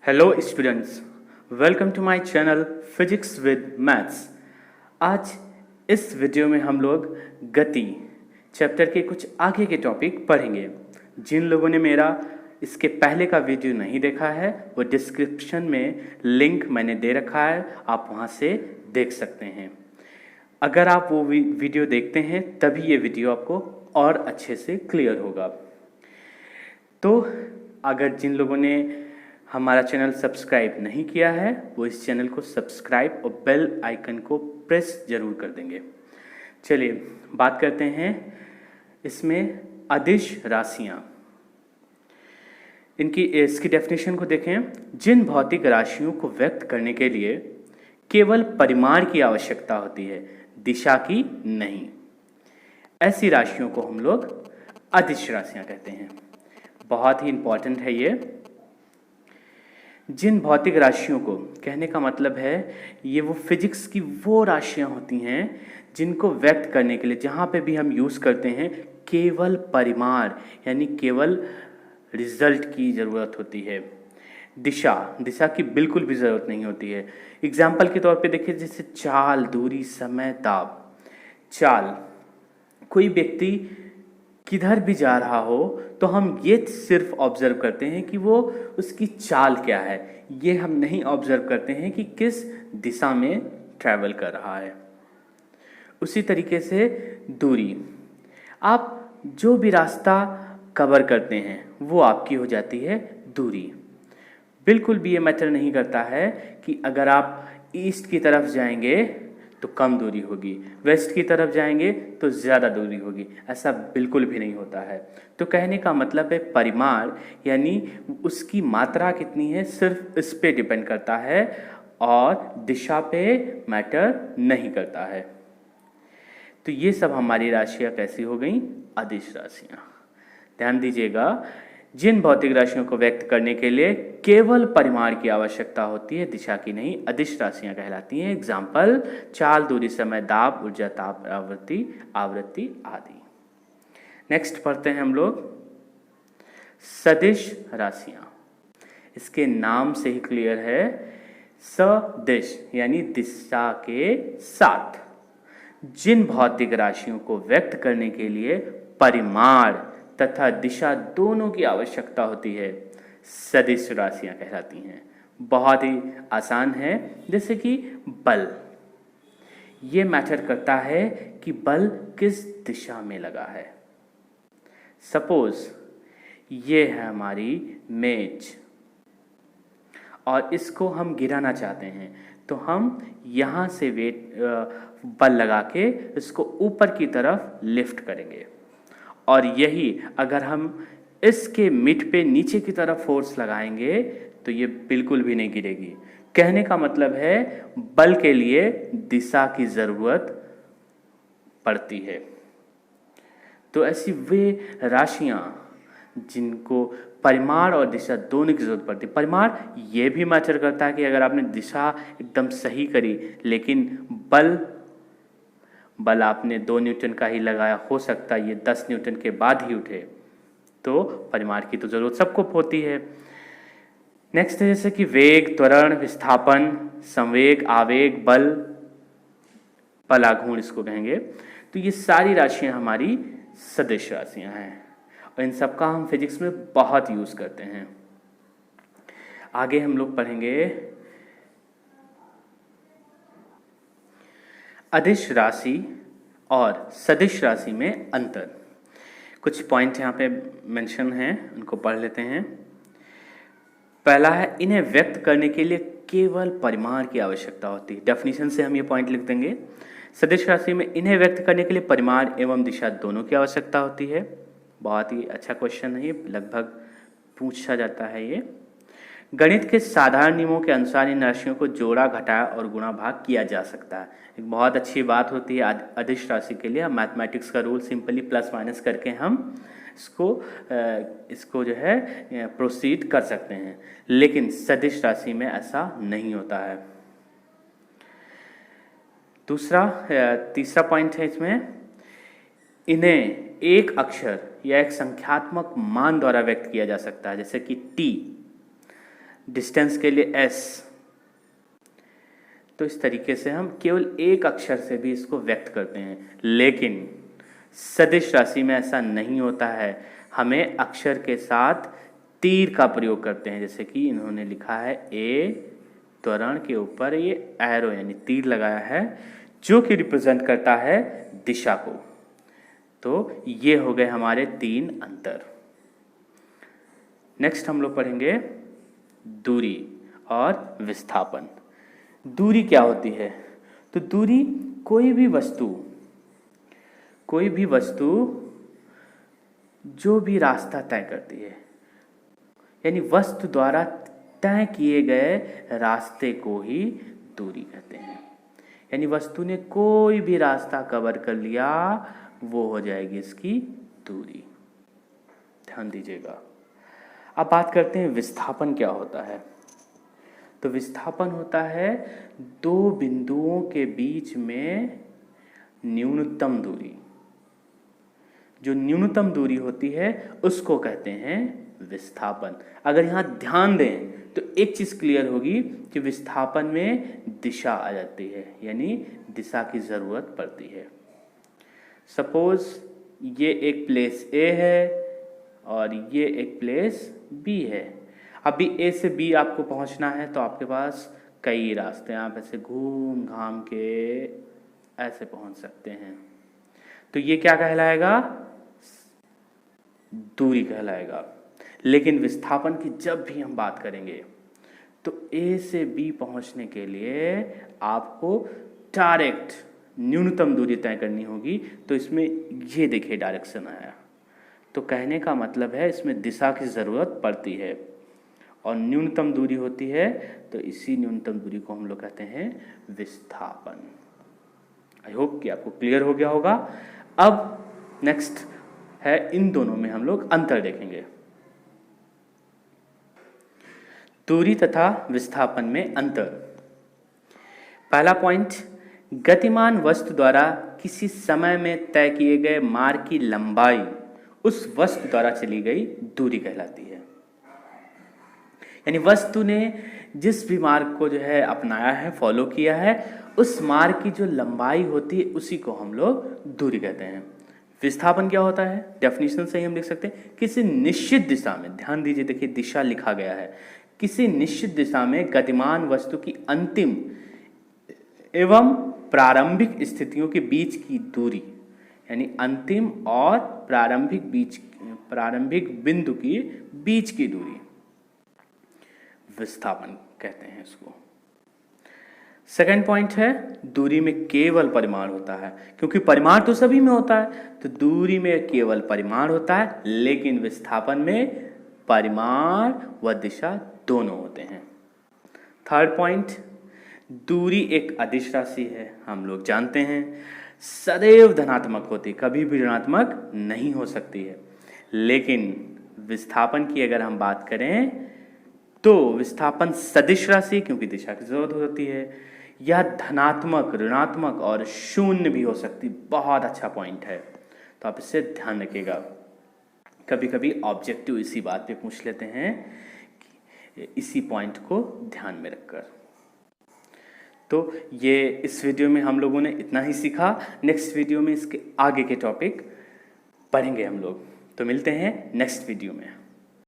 Hello students, welcome to my channel physics with maths. आज इस video में हम लोग गति चैप्टर के कुछ आगे के टॉपिक पढ़ेंगे। जिन लोगों ने मेरा इसके पहले का वीडियो नहीं देखा है वो डिस्क्रिप्शन में लिंक मैंने दे रखा है, आप वहाँ से देख सकते हैं। अगर आप वो वीडियो देखते हैं तभी ये वीडियो आपको और अच्छे से क्लियर होगा। तो अगर जिन लोगों ने हमारा चैनल सब्सक्राइब नहीं किया है वो इस चैनल को सब्सक्राइब और बेल आइकन को प्रेस जरूर कर देंगे। चलिए बात करते हैं इसमें अदिश राशियां। इसकी डेफिनेशन को देखें। जिन भौतिक राशियों को व्यक्त करने के लिए केवल परिमाण की आवश्यकता होती है, दिशा की नहीं, ऐसी राशियों को हम लोग अदिश राशियां कहते हैं। बहुत ही इंपॉर्टेंट है ये। जिन भौतिक राशियों को कहने का मतलब है ये वो फिजिक्स की वो राशियां होती हैं जिनको व्यक्त करने के लिए जहाँ पे भी हम यूज़ करते हैं केवल परिमाण यानी केवल रिजल्ट की ज़रूरत होती है। दिशा की बिल्कुल भी ज़रूरत नहीं होती है। एग्जाम्पल के तौर पे देखिए, जैसे चाल, दूरी, समय, दाब। चाल, कोई व्यक्ति किधर भी जा रहा हो तो हम ये सिर्फ ऑब्जर्व करते हैं कि वो उसकी चाल क्या है, ये हम नहीं ऑब्जर्व करते हैं कि किस दिशा में ट्रैवल कर रहा है। उसी तरीके से दूरी, आप जो भी रास्ता कवर करते हैं वो आपकी हो जाती है दूरी। बिल्कुल भी ये मैटर नहीं करता है कि अगर आप ईस्ट की तरफ जाएंगे तो कम दूरी होगी, वेस्ट की तरफ जाएंगे तो ज़्यादा दूरी होगी, ऐसा बिल्कुल भी नहीं होता है। तो कहने का मतलब है परिमाण यानी उसकी मात्रा कितनी है सिर्फ इस पे डिपेंड करता है और दिशा पे मैटर नहीं करता है। तो ये सब हमारी राशियाँ कैसी हो गई? अदिश राशियाँ। ध्यान दीजिएगा, जिन भौतिक राशियों को व्यक्त करने के लिए केवल परिमाण की आवश्यकता होती है, दिशा की नहीं, अदिश राशियां कहलाती हैं। एग्जाम्पल चाल, दूरी, समय, दाब, ऊर्जा, ताप, आवृत्ति आदि। नेक्स्ट पढ़ते हैं हम लोग सदिश राशियां। इसके नाम से ही क्लियर है, सदिश यानी दिशा के साथ। जिन भौतिक राशियों को व्यक्त करने के लिए परिमाण तथा दिशा दोनों की आवश्यकता होती है, सदिश राशियां कहलाती हैं। बहुत ही आसान है। जैसे कि बल, ये मैटर करता है कि बल किस दिशा में लगा है। सपोज ये है हमारी मेज और इसको हम गिराना चाहते हैं तो हम यहाँ से बल लगा के इसको ऊपर की तरफ लिफ्ट करेंगे, और यही अगर हम इसके मिड पे नीचे की तरफ फोर्स लगाएंगे तो ये बिल्कुल भी नहीं गिरेगी। कहने का मतलब है बल के लिए दिशा की जरूरत पड़ती है। तो ऐसी वे राशियां जिनको परिमाण और दिशा दोनों की जरूरत पड़ती है। परिमाण ये भी मैटर करता है कि अगर आपने दिशा एकदम सही करी लेकिन बल आपने 2 न्यूटन का ही लगाया, हो सकता है ये 10 न्यूटन के बाद ही उठे, तो परिमाण की तो जरूरत सबको होती है। नेक्स्ट है जैसे कि वेग, त्वरण, विस्थापन, संवेग, आवेग, बल, पलाघूर्ण इसको कहेंगे। तो ये सारी राशियां हमारी सदिश राशियां हैं और इन सब का हम फिजिक्स में बहुत यूज करते हैं। आगे हम लोग पढ़ेंगे अदिश राशि और सदिश राशि में अंतर। कुछ पॉइंट यहाँ पे मेंशन हैं, उनको पढ़ लेते हैं। पहला है, इन्हें व्यक्त करने के लिए केवल परिमाण की आवश्यकता होती है। डेफिनेशन से हम ये पॉइंट लिख देंगे। सदिश राशि में इन्हें व्यक्त करने के लिए परिमाण एवं दिशा दोनों की आवश्यकता होती है। बहुत ही अच्छा क्वेश्चन है ये, लगभग पूछा जाता है ये। गणित के साधारण नियमों के अनुसार इन राशियों को जोड़ा, घटाया और गुणा भाग किया जा सकता है। एक बहुत अच्छी बात होती है अदिश राशि के लिए। मैथमेटिक्स का रूल सिंपली प्लस माइनस करके हम इसको जो है प्रोसीड कर सकते हैं, लेकिन सदिश राशि में ऐसा नहीं होता है। तीसरा पॉइंट है इसमें, इन्हें एक अक्षर या एक संख्यात्मक मान द्वारा व्यक्त किया जा सकता है, जैसे कि टी। डिस्टेंस के लिए s। तो इस तरीके से हम केवल एक अक्षर से भी इसको व्यक्त करते हैं, लेकिन सदिश राशि में ऐसा नहीं होता है। हमें अक्षर के साथ तीर का प्रयोग करते हैं, जैसे कि इन्होंने लिखा है ए, त्वरण के ऊपर ये एरो यानी तीर लगाया है जो कि रिप्रेजेंट करता है दिशा को। तो ये हो गए हमारे 3 अंतर। नेक्स्ट हम लोग पढ़ेंगे दूरी और विस्थापन। दूरी क्या होती है? तो दूरी कोई भी वस्तु जो भी रास्ता तय करती है, यानी वस्तु द्वारा तय किए गए रास्ते को ही दूरी कहते हैं। यानी वस्तु ने कोई भी रास्ता कवर कर लिया, वो हो जाएगी इसकी दूरी। ध्यान दीजिएगा। अब बात करते हैं विस्थापन क्या होता है। तो विस्थापन होता है 2 बिंदुओं के बीच में न्यूनतम दूरी। जो न्यूनतम दूरी होती है उसको कहते हैं विस्थापन। अगर यहाँ ध्यान दें तो एक चीज क्लियर होगी कि विस्थापन में दिशा आ जाती है, यानी दिशा की जरूरत पड़ती है। सपोज ये एक प्लेस ए है और ये एक प्लेस बी है। अभी ए से बी आपको पहुंचना है तो आपके पास कई रास्ते हैं, आप ऐसे घूम घाम के ऐसे पहुंच सकते हैं। तो ये क्या कहलाएगा? दूरी कहलाएगा। लेकिन विस्थापन की जब भी हम बात करेंगे तो ए से बी पहुंचने के लिए आपको डायरेक्ट न्यूनतम दूरी तय करनी होगी। तो इसमें ये देखिए डायरेक्शन आया, तो कहने का मतलब है इसमें दिशा की ज़रूरत पड़ती है और न्यूनतम दूरी होती है, तो इसी न्यूनतम दूरी को हम लोग कहते हैं विस्थापन। आई होप कि आपको क्लियर हो गया होगा। अब नेक्स्ट है, इन दोनों में हम लोग अंतर देखेंगे। दूरी तथा विस्थापन में अंतर। पहला पॉइंट, गतिमान वस्तु द्वारा किसी समय में तय किए गए मार्ग की लंबाई उस वस्तु द्वारा चली गई दूरी कहलाती है। यानी वस्तु ने जिस भी मार्ग को जो है अपनाया है, फॉलो किया है, उस मार्ग की जो लंबाई होती है उसी को हम लोग दूरी कहते हैं। विस्थापन क्या होता है? डेफिनेशन से ही हम लिख सकते हैं, किसी निश्चित दिशा में, ध्यान दीजिए, देखिए दिशा लिखा गया है, किसी निश्चित दिशा में गतिमान वस्तु की अंतिम एवं प्रारंभिक स्थितियों के बीच की दूरी, यानी अंतिम और प्रारंभिक बिंदु की बीच की दूरी विस्थापन कहते हैं इसको। सेकंड पॉइंट है, दूरी में केवल परिमाण होता है। क्योंकि परिमाण तो सभी में होता है, तो दूरी में केवल परिमाण होता है, लेकिन विस्थापन में परिमाण व दिशा दोनों होते हैं। थर्ड पॉइंट, दूरी एक अदिश राशि है, हम लोग जानते हैं, सदैव धनात्मक होती, कभी भी ऋणात्मक नहीं हो सकती है। लेकिन विस्थापन की अगर हम बात करें तो विस्थापन सदिश राशि, क्योंकि दिशा की जरूरत होती है, यह धनात्मक, ऋणात्मक और शून्य भी हो सकती। बहुत अच्छा पॉइंट है, तो आप इससे ध्यान रखिएगा। कभी कभी ऑब्जेक्टिव इसी बात पे पूछ लेते हैं, इसी पॉइंट को ध्यान में रखकर। तो ये इस वीडियो में हम लोगों ने इतना ही सीखा। नेक्स्ट वीडियो में इसके आगे के टॉपिक पढ़ेंगे हम लोग। तो मिलते हैं नेक्स्ट वीडियो में।